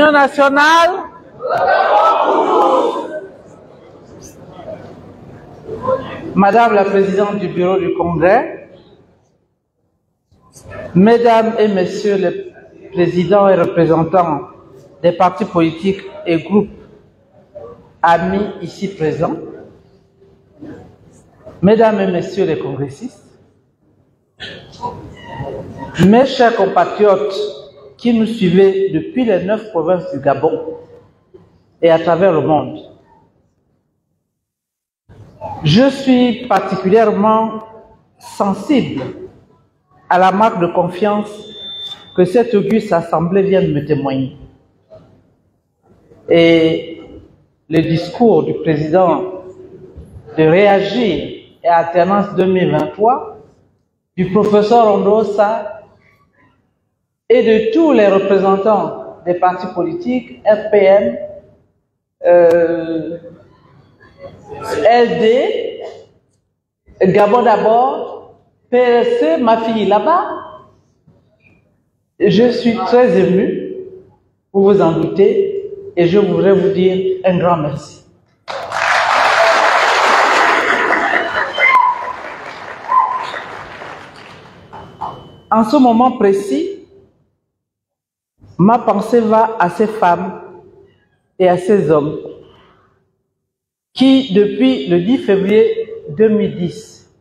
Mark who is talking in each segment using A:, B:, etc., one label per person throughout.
A: L'Union nationale. Madame la Présidente du Bureau du Congrès, Mesdames et Messieurs les Présidents et représentants des partis politiques et groupes amis ici présents, Mesdames et Messieurs les congressistes, mes chers compatriotes qui nous suivez depuis les 9 provinces du Gabon et à travers le monde, je suis particulièrement sensible à la marque de confiance que cette auguste assemblée vient de me témoigner. Et le discours du président de réagir et alternance 2023, du professeur Ondosa et de tous les représentants des partis politiques, RPM, LD, Gabon d'abord, PRC, ma fille là-bas. Je suis très ému, vous vous en doutez, et je voudrais vous dire un grand merci. En ce moment précis, ma pensée va à ces femmes et à ces hommes qui, depuis le 10 février 2010,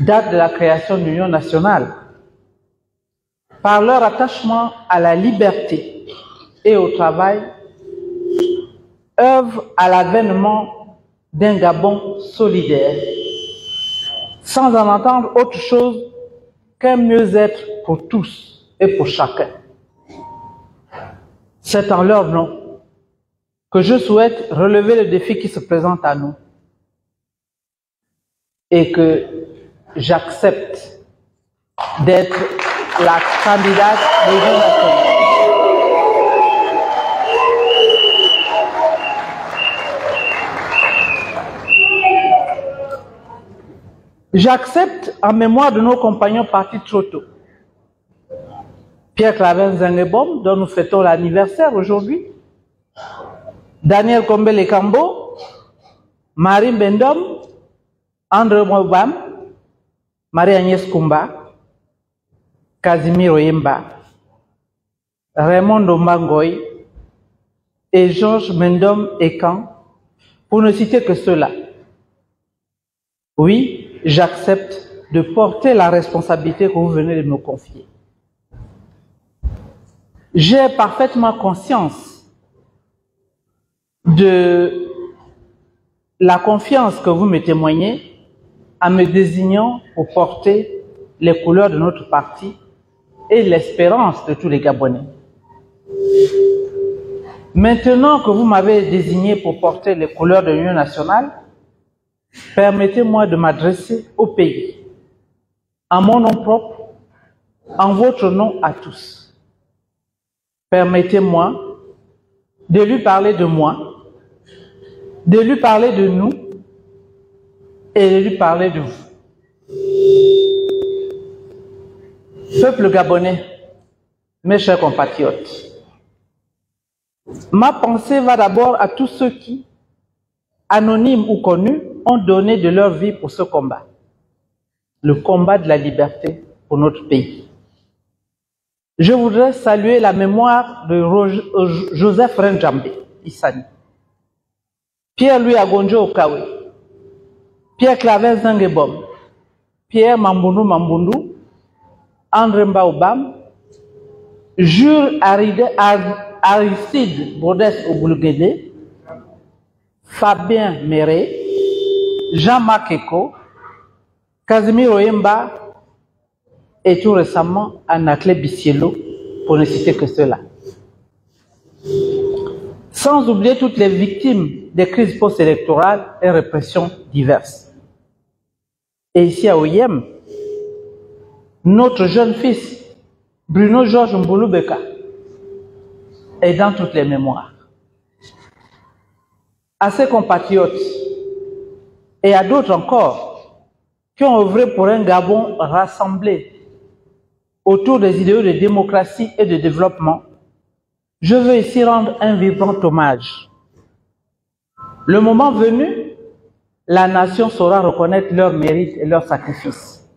A: date de la création de l'Union nationale, par leur attachement à la liberté et au travail, œuvrent à l'avènement d'un Gabon solidaire, sans en entendre autre chose qu'un mieux-être pour tous et pour chacun. C'est en leur nom que je souhaite relever le défi qui se présente à nous et que j'accepte d'être la candidate de l'Union nationale. J'accepte en mémoire de nos compagnons partis trop tôt. Pierre Claver Nzengebom, dont nous fêtons l'anniversaire aujourd'hui, Daniel Combé-Lekambo, Marie Bendom, André Mobam, Marie-Agnès Kumba, Casimir Oyemba, Raymond Dombangoy et Georges Mendom Ekan, pour ne citer que ceux-là. Oui, j'accepte de porter la responsabilité que vous venez de me confier. J'ai parfaitement conscience de la confiance que vous me témoignez en me désignant pour porter les couleurs de notre parti et l'espérance de tous les Gabonais. Maintenant que vous m'avez désigné pour porter les couleurs de l'Union nationale, permettez-moi de m'adresser au pays, en mon nom propre, en votre nom à tous. Permettez-moi de lui parler de moi, de lui parler de nous et de lui parler de vous. Peuple gabonais, mes chers compatriotes, ma pensée va d'abord à tous ceux qui, anonymes ou connus, ont donné de leur vie pour ce combat. Le combat de la liberté pour notre pays. Je voudrais saluer la mémoire de Joseph Renjambe Issani, Pierre-Louis Agonjo Okawe, Pierre Claver Nzengebom, Pierre Mamboundou Mamboundou, André Mbaoubam, Jules Aristide Bourdès Oboulguédé, Fabien Méré, Jean-Marc Eko, Casimir Oyemba et tout récemment Anaclé Bissielo, pour ne citer que cela. Sans oublier toutes les victimes des crises post-électorales et répressions diverses. Et ici à Oyem, notre jeune fils, Bruno Georges Mbouloubeka, est dans toutes les mémoires. À ses compatriotes et à d'autres encore qui ont œuvré pour un Gabon rassemblé autour des idéaux de démocratie et de développement, je veux ici rendre un vibrant hommage. Le moment venu, la nation saura reconnaître leur mérite et leur sacrifice.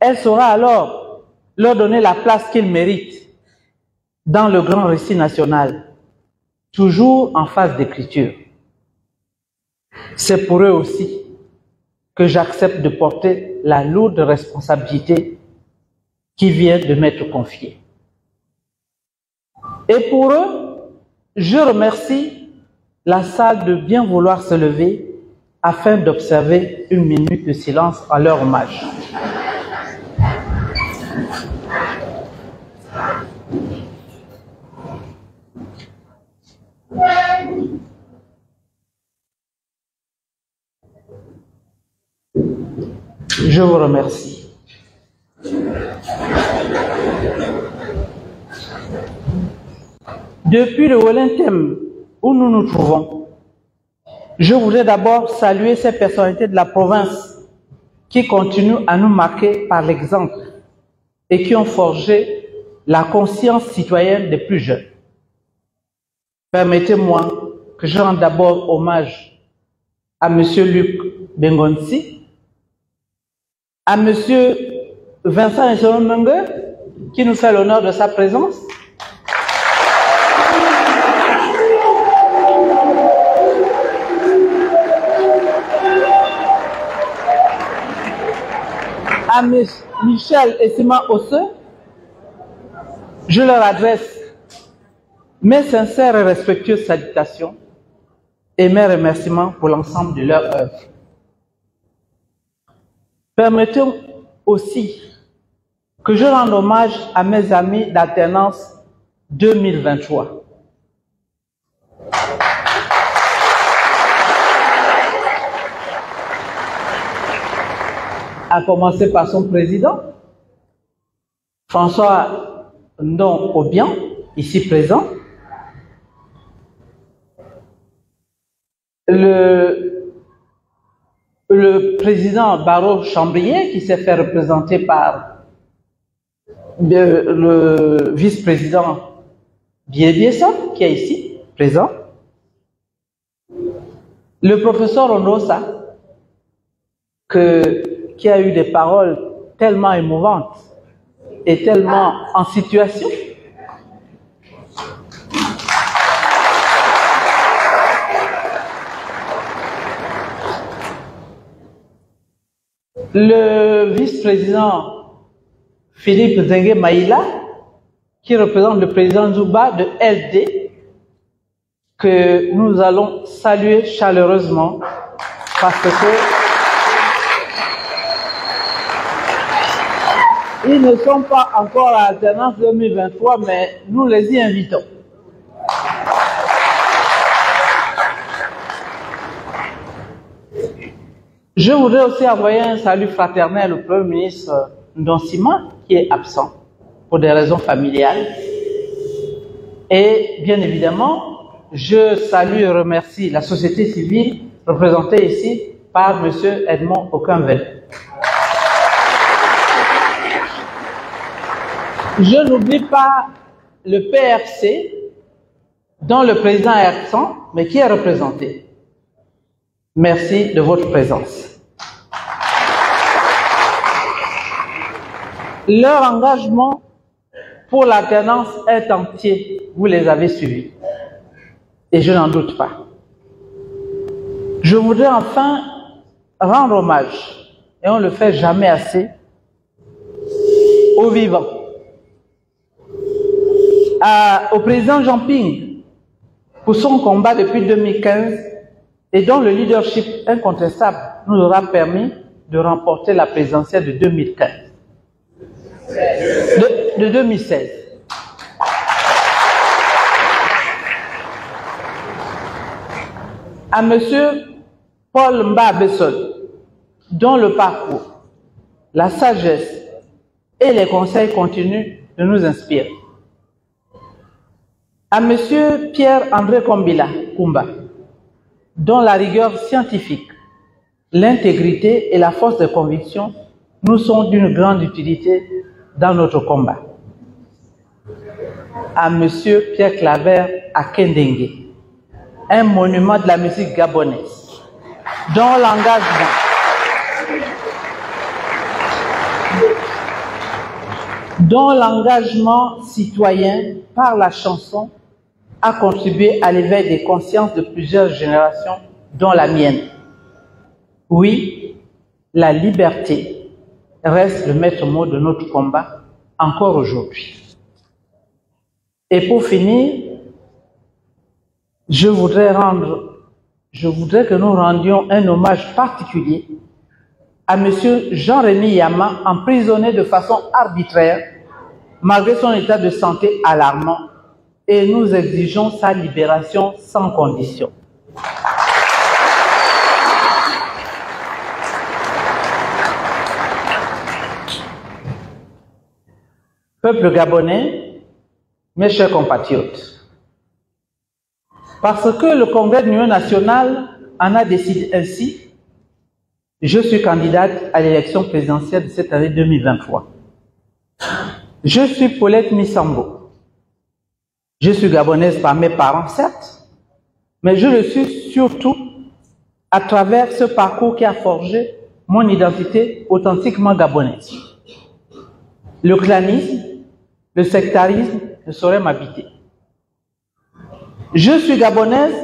A: Elle saura alors leur donner la place qu'ils méritent dans le grand récit national, toujours en phase d'écriture. C'est pour eux aussi que j'accepte de porter la lourde responsabilité qui vient de m'être confiée. Et pour eux, je remercie la salle de bien vouloir se lever afin d'observer une minute de silence en leur hommage. Je vous remercie. Depuis le Wellington où nous nous trouvons, je voudrais d'abord saluer ces personnalités de la province qui continuent à nous marquer par l'exemple et qui ont forgé la conscience citoyenne des plus jeunes. Permettez-moi que je rende d'abord hommage à M. Luc Bengonsi, à M. Vincent Nsolomengue, qui nous fait l'honneur de sa présence, à M. Michel Essima Osseux, je leur adresse mes sincères et respectueuses salutations et mes remerciements pour l'ensemble de leur œuvre. Permettez aussi que je rende hommage à mes amis d'alternance 2023. À commencer par son président, François Ndong Obiang, ici présent, le président Barreau Chambrier, qui s'est fait représenter par le vice-président Biébiessa, qui est ici, présent, le professeur Ondosa, qui a eu des paroles tellement émouvantes et tellement en situation. Le vice-président Philippe Zengue Maïla, qui représente le président Zouba de LD, que nous allons saluer chaleureusement parce que ils ne sont pas encore à l'alternance 2023, mais nous les y invitons. Je voudrais aussi envoyer un salut fraternel au Premier ministre Ndonsima, qui est absent pour des raisons familiales. Et bien évidemment, je salue et remercie la société civile représentée ici par M. Edmond Okanvel. Je n'oublie pas le PRC, dont le président est absent, mais qui est représenté. Merci de votre présence. Leur engagement pour l'alternance est entier. Vous les avez suivis. Et je n'en doute pas. Je voudrais enfin rendre hommage, et on ne le fait jamais assez, aux vivants. Au président Jean Ping, pour son combat depuis 2015, et dont le leadership incontestable nous aura permis de remporter la présidentielle de 2015. De 2016. À M. Paul Mba Bessol, dont le parcours, la sagesse et les conseils continuent de nous inspirer. À M. Pierre-André Kumba, dont la rigueur scientifique, l'intégrité et la force de conviction nous sont d'une grande utilité dans notre combat. à M. Pierre Claver à Kendengue, un monument de la musique gabonaise, dont l'engagement citoyen par la chanson a contribué à l'éveil des consciences de plusieurs générations, dont la mienne. Oui, la liberté reste le maître mot de notre combat encore aujourd'hui. Et pour finir, je voudrais que nous rendions un hommage particulier à M. Jean-Rémy Yama, emprisonné de façon arbitraire, malgré son état de santé alarmant, et nous exigeons sa libération sans condition. Peuple gabonais, mes chers compatriotes, parce que le Congrès de l'Union nationale en a décidé ainsi, je suis candidate à l'élection présidentielle de cette année 2023. Je suis Paulette Missambo. Je suis gabonaise par mes parents, certes, mais je le suis surtout à travers ce parcours qui a forgé mon identité authentiquement gabonaise. Le clanisme, le sectarisme ne sauraient m'habiter. Je suis gabonaise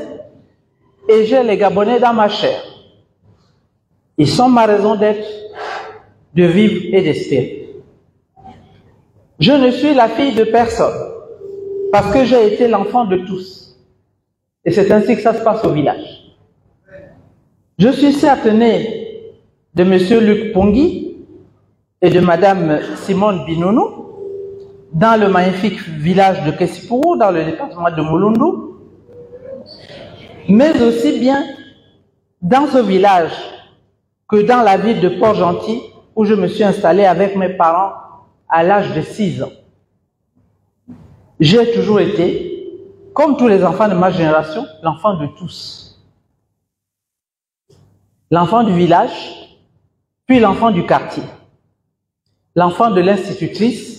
A: et j'ai les Gabonais dans ma chair. Ils sont ma raison d'être, de vivre et d'espérer. Je ne suis la fille de personne parce que j'ai été l'enfant de tous. Et c'est ainsi que ça se passe au village. Je suis certes née de M. Luc Pongui et de Mme Simone Binounou dans le magnifique village de Kessipourou, dans le département de Mulundu, mais aussi bien dans ce village que dans la ville de Port-Gentil, où je me suis installée avec mes parents à l'âge de 6 ans. J'ai toujours été, comme tous les enfants de ma génération, l'enfant de tous. L'enfant du village, puis l'enfant du quartier. L'enfant de l'institutrice,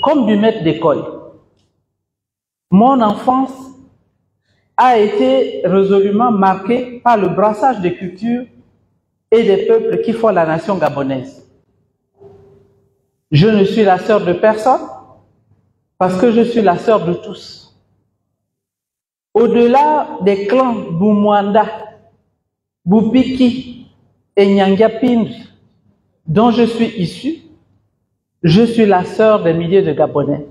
A: comme du maître d'école. Mon enfance a été résolument marquée par le brassage des cultures et des peuples qui font la nation gabonaise. Je ne suis la sœur de personne parce que je suis la sœur de tous. Au-delà des clans Boumouanda, Boupiki et Nyangyapindre dont je suis issue, je suis la sœur des milliers de Gabonais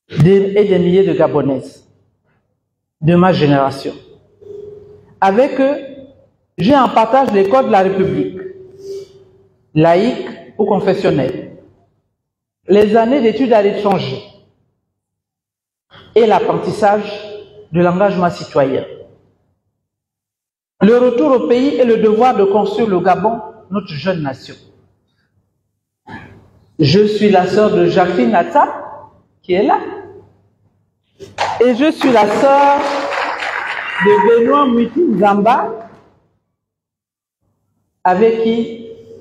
A: et des milliers de Gabonaises de ma génération. Avec eux, j'ai en partage les codes de la République, laïque ou confessionnelle, les années d'études à l'étranger et l'apprentissage de l'engagement citoyen. Le retour au pays et le devoir de construire le Gabon, notre jeune nation. Je suis la sœur de Jacqueline Atta, qui est là. Et je suis la sœur de Benoît Muti Zamba, avec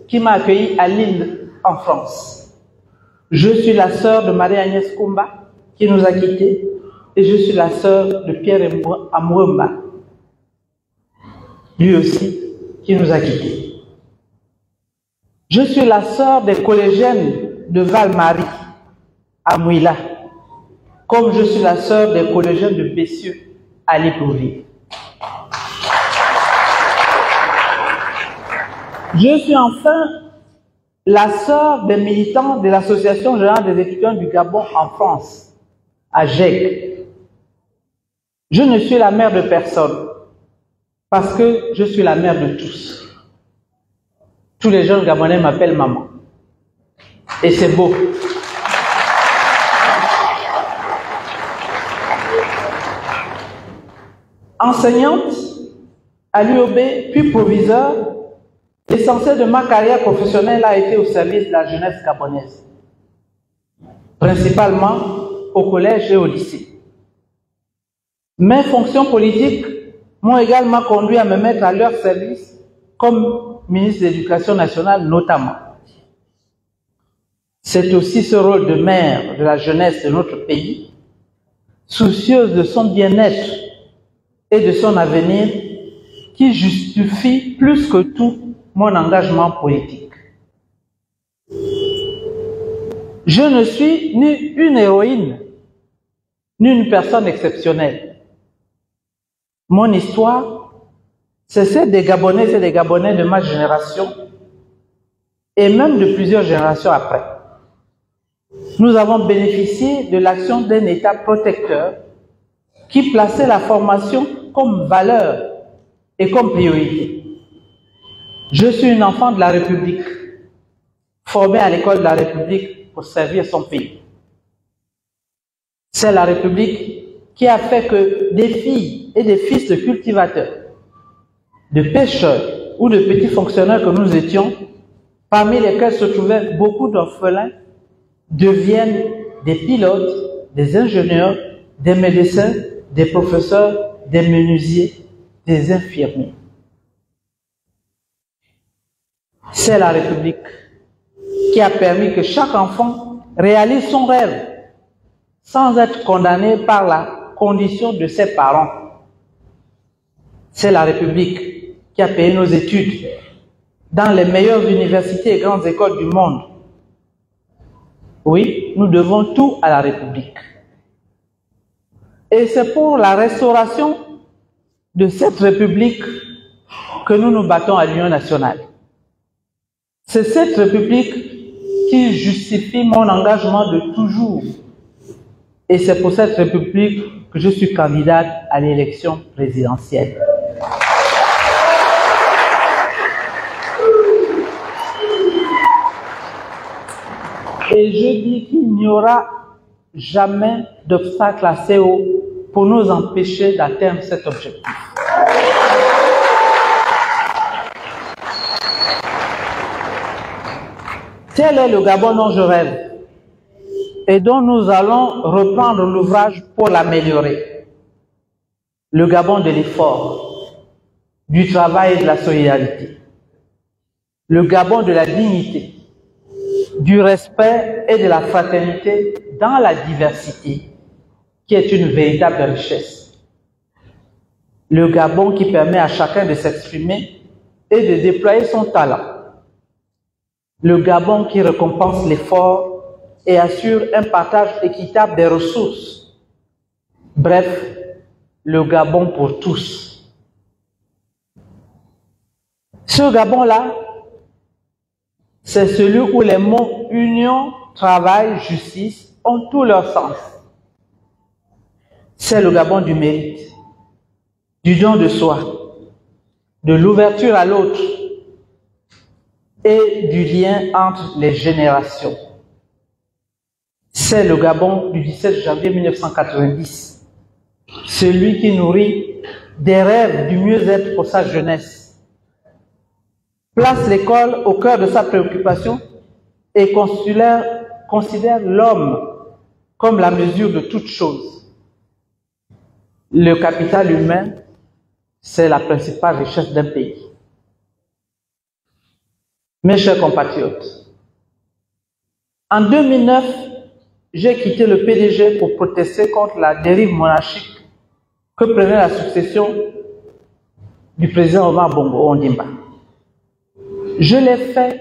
A: qui m'a accueilli à Lille, en France. Je suis la sœur de Marie-Agnès Koumba, qui nous a quittés, et je suis la sœur de Pierre Amouemba, lui aussi, qui nous a quittés. Je suis la sœur des collégiennes de Val-Marie, à Mouila, comme je suis la sœur des collégiens de Bessieux, à Libreville. Je suis enfin la sœur des militants de l'Association générale des étudiants du Gabon en France, à GEG. Je ne suis la mère de personne, parce que je suis la mère de tous. Tous les jeunes Gabonais m'appellent maman. Et c'est beau. Enseignante à l'UOB, puis proviseur, l'essentiel de ma carrière professionnelle a été au service de la jeunesse gabonaise, principalement au collège et au lycée. Mes fonctions politiques m'ont également conduit à me mettre à leur service comme ministre de l'Éducation nationale notamment. C'est aussi ce rôle de mère de la jeunesse de notre pays, soucieuse de son bien-être et de son avenir, qui justifie plus que tout mon engagement politique. Je ne suis ni une héroïne, ni une personne exceptionnelle. Mon histoire, c'est celle des Gabonais et des Gabonais de ma génération, et même de plusieurs générations après. Nous avons bénéficié de l'action d'un État protecteur qui plaçait la formation comme valeur et comme priorité. Je suis une enfant de la République, formée à l'école de la République pour servir son pays. C'est la République qui a fait que des filles et des fils de cultivateurs, de pêcheurs ou de petits fonctionnaires que nous étions, parmi lesquels se trouvaient beaucoup d'orphelins, deviennent des pilotes, des ingénieurs, des médecins, des professeurs, des menuisiers, des infirmiers. C'est la République qui a permis que chaque enfant réalise son rêve sans être condamné par la condition de ses parents. C'est la République qui a payé nos études dans les meilleures universités et grandes écoles du monde. Oui, nous devons tout à la République. Et c'est pour la restauration de cette République que nous nous battons à l'Union nationale. C'est cette République qui justifie mon engagement de toujours. Et c'est pour cette République que je suis candidate à l'élection présidentielle. Et je dis qu'il n'y aura jamais d'obstacle assez haut pour nous empêcher d'atteindre cet objectif. Tel est le Gabon dont je rêve et dont nous allons reprendre l'ouvrage pour l'améliorer. Le Gabon de l'effort, du travail et de la solidarité. Le Gabon de la dignité, du respect et de la fraternité dans la diversité, qui est une véritable richesse. Le Gabon qui permet à chacun de s'exprimer et de déployer son talent. Le Gabon qui récompense l'effort et assure un partage équitable des ressources. Bref, le Gabon pour tous. Ce Gabon-là, c'est celui où les mots union, travail, justice ont tout leur sens. C'est le Gabon du mérite, du don de soi, de l'ouverture à l'autre et du lien entre les générations. C'est le Gabon du 17 janvier 1990, celui qui nourrit des rêves du mieux-être pour sa jeunesse, place l'école au cœur de sa préoccupation et considère l'homme comme la mesure de toute chose. Le capital humain, c'est la principale richesse d'un pays. Mes chers compatriotes, en 2009, j'ai quitté le PDG pour protester contre la dérive monarchique que prenait la succession du président Omar Bongo Ondimba. Je l'ai fait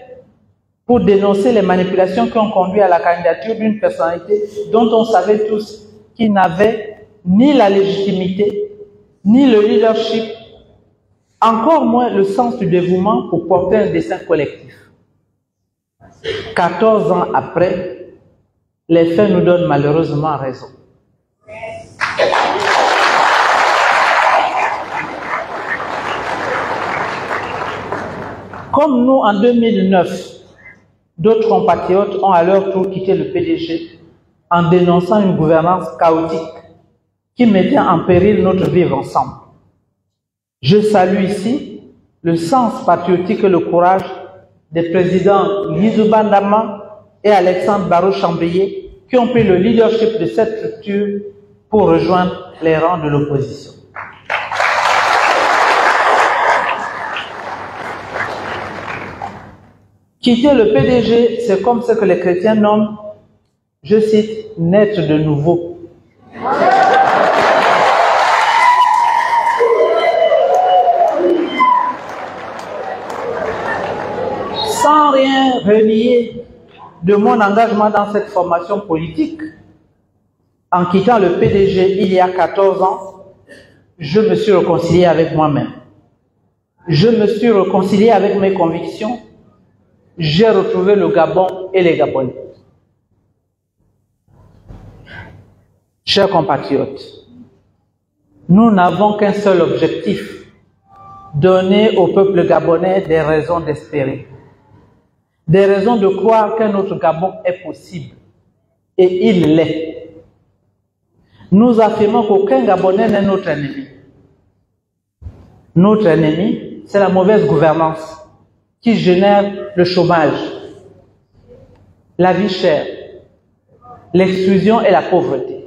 A: pour dénoncer les manipulations qui ont conduit à la candidature d'une personnalité dont on savait tous qu'il n'avait ni la légitimité, ni le leadership, encore moins le sens du dévouement pour porter un dessein collectif. 14 ans après, les faits nous donnent malheureusement raison. Comme nous, en 2009, d'autres compatriotes ont à leur tour quitté le PDG en dénonçant une gouvernance chaotique qui mettait en péril notre vivre ensemble. Je salue ici le sens patriotique et le courage des présidents Lizouba Ndama et Alexandre Barrault-Chambrier qui ont pris le leadership de cette structure pour rejoindre les rangs de l'opposition. Quitter le PDG, c'est comme ce que les chrétiens nomment, je cite, naître de nouveau. Sans rien renier de mon engagement dans cette formation politique, en quittant le PDG il y a 14 ans, je me suis réconcilié avec moi-même. Je me suis réconcilié avec mes convictions. J'ai retrouvé le Gabon et les Gabonais. Chers compatriotes, nous n'avons qu'un seul objectif, donner au peuple gabonais des raisons d'espérer, des raisons de croire qu'un autre Gabon est possible, et il l'est. Nous affirmons qu'aucun Gabonais n'est notre ennemi. Notre ennemi, c'est la mauvaise gouvernance qui génère le chômage, la vie chère, l'exclusion et la pauvreté.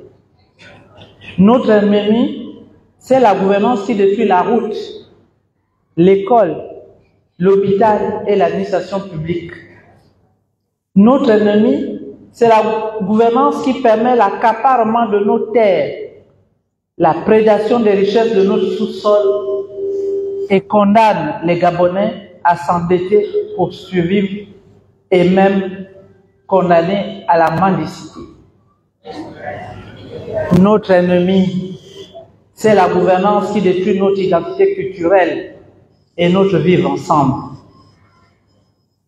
A: Notre ennemi, c'est la gouvernance qui détruit la route, l'école, l'hôpital et l'administration publique. Notre ennemi, c'est la gouvernance qui permet l'accaparement de nos terres, la prédation des richesses de notre sous-sol et condamne les Gabonais à s'endetter pour survivre et même condamner à la mendicité. Notre ennemi, c'est la gouvernance qui détruit notre identité culturelle et notre vivre ensemble.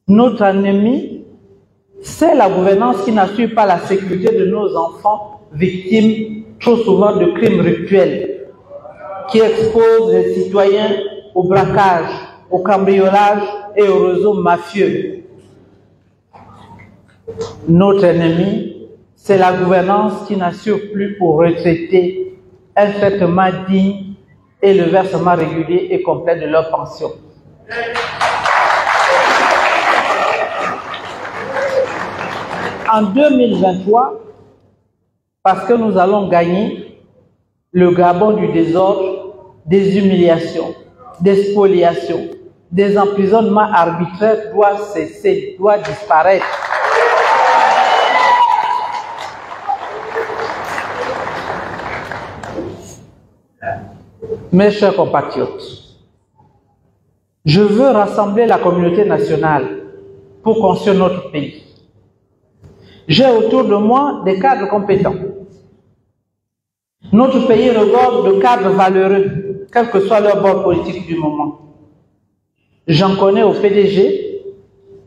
A: Notre ennemi, c'est la gouvernance qui n'assure pas la sécurité de nos enfants victimes trop souvent de crimes rituels, qui expose les citoyens au braquage, au cambriolage et au réseau mafieux. Notre ennemi, c'est la gouvernance qui n'assure plus aux retraités un traitement digne et le versement régulier et complet de leur pension. En 2023, parce que nous allons gagner le Gabon du désordre, des humiliations, des spoliations, des emprisonnements arbitraires doit cesser, doit disparaître. Mes chers compatriotes, je veux rassembler la communauté nationale pour construire notre pays. J'ai autour de moi des cadres compétents. Notre pays regorge de cadres valeureux, quel que soit leur bord politique du moment. J'en connais au PDG,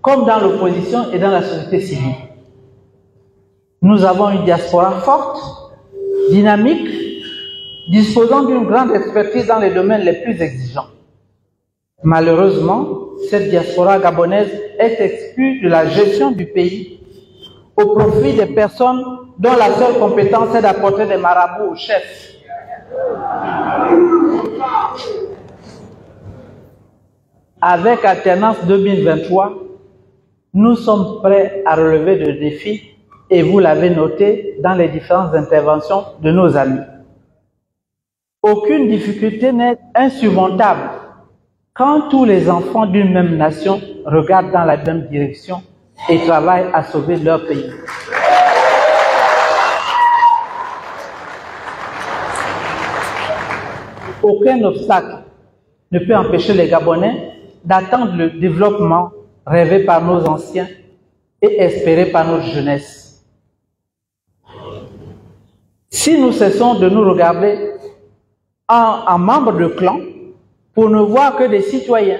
A: comme dans l'opposition et dans la société civile. Nous avons une diaspora forte, dynamique, disposant d'une grande expertise dans les domaines les plus exigeants. Malheureusement, cette diaspora gabonaise est exclue de la gestion du pays au profit des personnes dont la seule compétence est d'apporter des marabouts aux chefs. Avec Alternance 2023, nous sommes prêts à relever des défis et vous l'avez noté dans les différentes interventions de nos amis. Aucune difficulté n'est insurmontable quand tous les enfants d'une même nation regardent dans la même direction et travaillent à sauver leur pays. Aucun obstacle ne peut empêcher les Gabonais d'attendre le développement rêvé par nos anciens et espéré par notre jeunesse. Si nous cessons de nous regarder en membres de clan pour ne voir que des citoyens,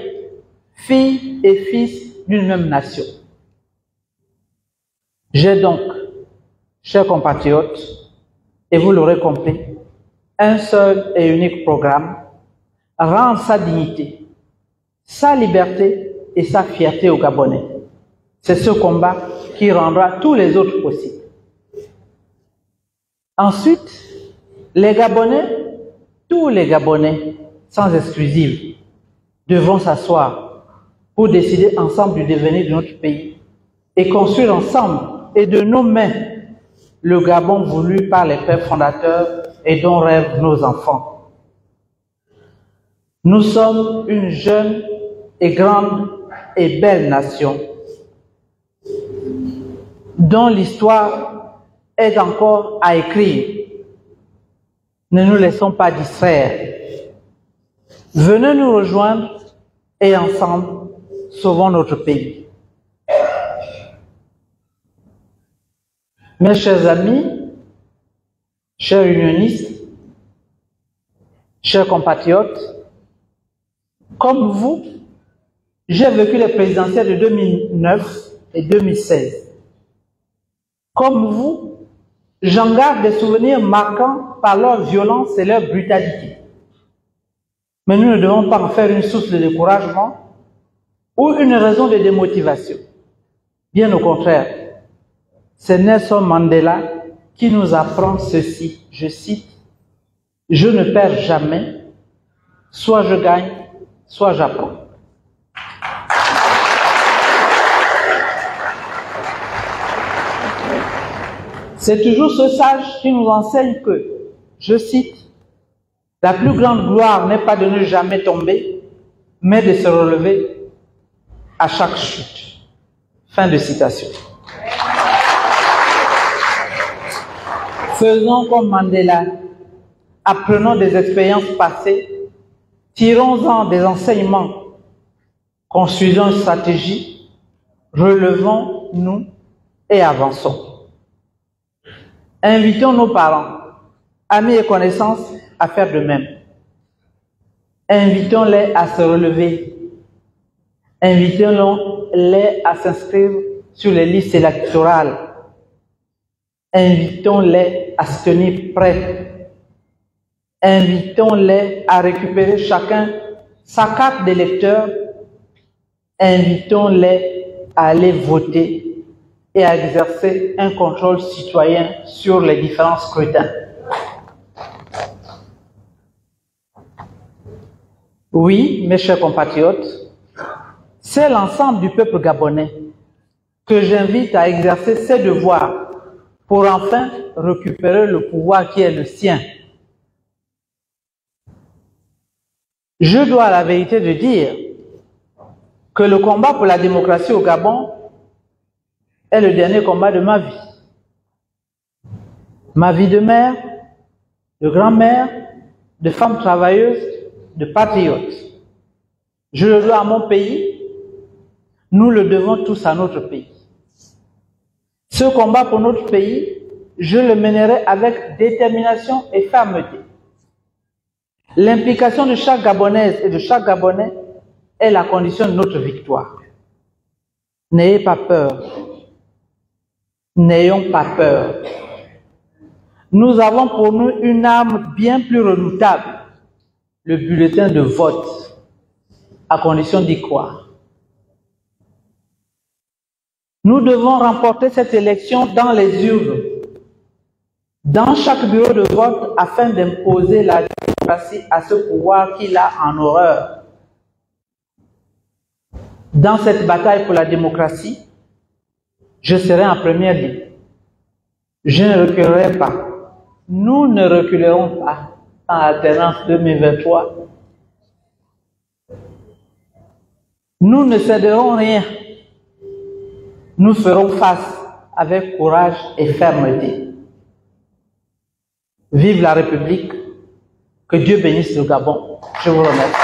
A: filles et fils d'une même nation. J'ai donc, chers compatriotes, et vous l'aurez compris, un seul et unique programme, rendre sa dignité, sa liberté et sa fierté aux Gabonais. C'est ce combat qui rendra tous les autres possibles. Ensuite, les Gabonais, tous les Gabonais, sans exclusive, devront s'asseoir pour décider ensemble du devenir de notre pays et construire ensemble et de nos mains le Gabon voulu par les pères fondateurs et dont rêvent nos enfants. Nous sommes une jeune et grande et belle nation dont l'histoire est encore à écrire. Ne nous laissons pas distraire. Venez nous rejoindre et ensemble, sauvons notre pays. Mes chers amis, chers unionistes, chers compatriotes, comme vous, j'ai vécu les présidentielles de 2009 et 2016. Comme vous, j'en garde des souvenirs marquants par leur violence et leur brutalité. Mais nous ne devons pas en faire une source de découragement ou une raison de démotivation. Bien au contraire, c'est Nelson Mandela qui nous apprend ceci, je cite, « Je ne perds jamais, soit je gagne, soit j'apprends. » C'est toujours ce sage qui nous enseigne que, je cite, « La plus grande gloire n'est pas de ne jamais tomber, mais de se relever à chaque chute. » Fin de citation. Faisons comme Mandela, apprenons des expériences passées, tirons-en des enseignements, construisons une stratégie, relevons-nous et avançons. Invitons nos parents, amis et connaissances à faire de même. Invitons-les à se relever. Invitons-les à s'inscrire sur les listes électorales. Invitons-les à se tenir prêts. Invitons-les à récupérer chacun sa carte d'électeur. Invitons-les à aller voter et à exercer un contrôle citoyen sur les différents scrutins. Oui, mes chers compatriotes, c'est l'ensemble du peuple gabonais que j'invite à exercer ses devoirs pour enfin récupérer le pouvoir qui est le sien. Je dois à la vérité de dire que le combat pour la démocratie au Gabon est le dernier combat de ma vie. Ma vie de mère, de grand-mère, de femme travailleuse, de patriote. Je le dois à mon pays, nous le devons tous à notre pays. Ce combat pour notre pays, je le mènerai avec détermination et fermeté. L'implication de chaque Gabonaise et de chaque Gabonais est la condition de notre victoire. N'ayez pas peur. N'ayons pas peur. Nous avons pour nous une arme bien plus redoutable, le bulletin de vote, à condition d'y croire. Nous devons remporter cette élection dans les urnes, dans chaque bureau de vote, afin d'imposer la démocratie à ce pouvoir qu'il a en horreur. Dans cette bataille pour la démocratie, je serai en première ligne. Je ne reculerai pas. Nous ne reculerons pas en alternance 2023. Nous ne céderons rien. Nous ferons face avec courage et fermeté. Vive la République. Que Dieu bénisse le Gabon. Je vous remercie.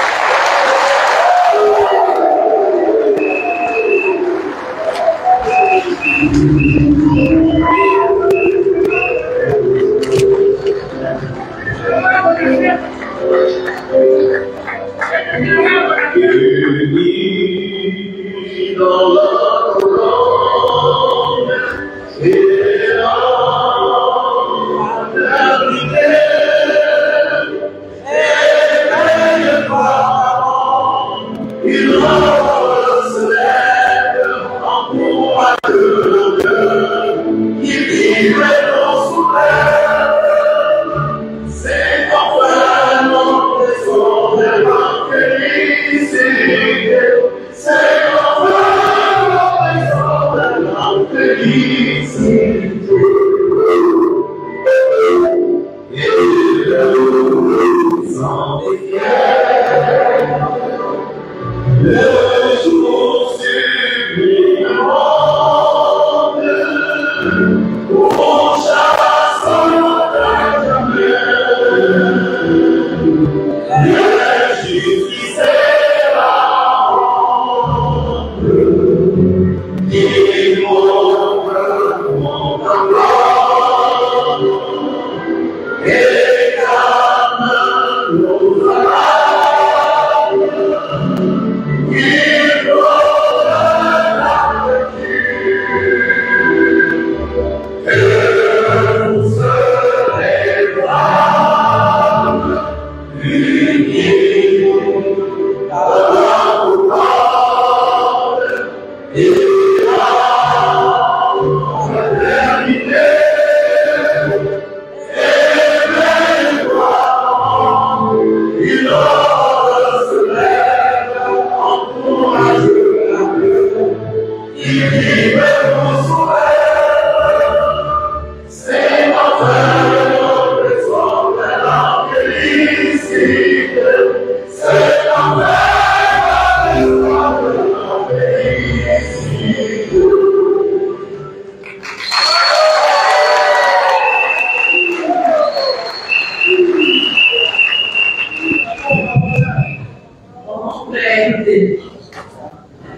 B: Le jour sublime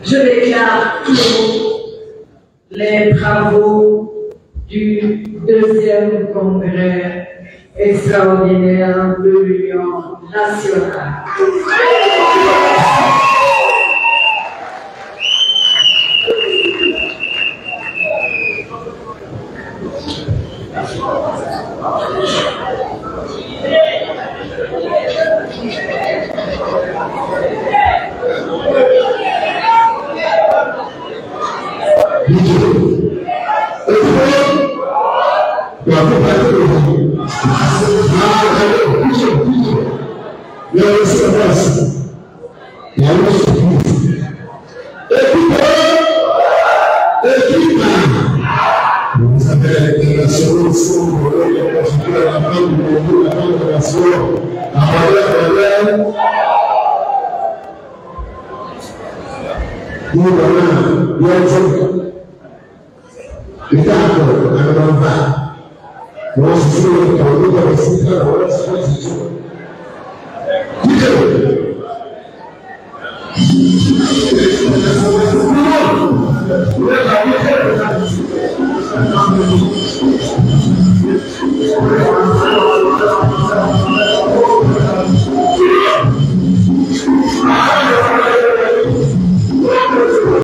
B: Je déclare clos les travaux du deuxième congrès extraordinaire de l'Union nationale.
C: Thank you.